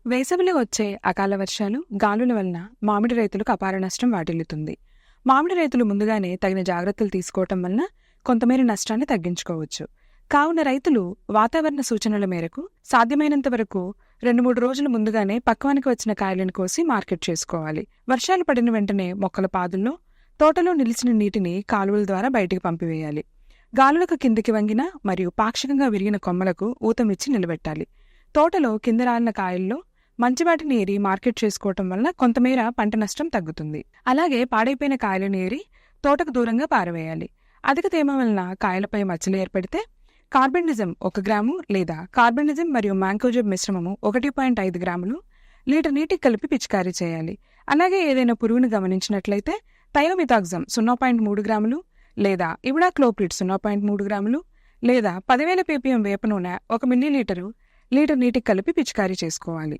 వేసవిలో వచ్చే అకాల వర్షాలు, గాలుల వలన మామిడి రైతులకు అపార నష్టం వాటిల్లుతుంది. మామిడి రైతులు ముందుగానే తగిన జాగ్రత్తలు తీసుకోవటం వలన కొంతమేర నష్టాన్ని తగ్గించుకోవచ్చు. కావున రైతులు వాతావరణ సూచనల మేరకు సాధ్యమైనంత వరకు 2-3 రోజుల ముందుగానే పక్వానికి వచ్చిన కాయలను కోసి మార్కెట్ చేసుకోవాలి. వర్షాలు పడిన వెంటనే మొక్కల పాదుల్లో, తోటలో నిలిచిన నీటిని కాలువల ద్వారా బయటికి పంపివేయాలి. గాలులకు కిందికి వంగిన మరియు పాక్షికంగా విరిగిన కొమ్మలకు ఊతమిచ్చి నిలబెట్టాలి. తోటలో కింద రాలిన కాయల్లో మంచివాటిని ఏరి మార్కెట్ చేసుకోవటం వలన కొంతమేర పంట నష్టం తగ్గుతుంది. అలాగే పాడైపోయిన కాయలను ఏరి తోటకు దూరంగా పారవేయాలి. అధిక తేమ వలన కాయలపై మచ్చలు ఏర్పడితే కార్బెండిజం 1 గ్రాము లేదా కార్బెండిజం మరియు మ్యాంకోజెబ్ మిశ్రమము 1.5 గ్రాములు లీటర్ నీటికి కలిపి పిచికారీ చేయాలి. అలాగే ఏదైనా పురుగును గమనించినట్లయితే థయోమిథాక్సమ్ 0.3 గ్రాములు లేదా ఇమిడాక్లోప్రిడ్ 0.3 గ్రాములు లేదా 10,000 ppm వేప నూనె 1 మిల్లీలీటరు లీటర్ నీటికి కలిపి పిచికారీ చేసుకోవాలి.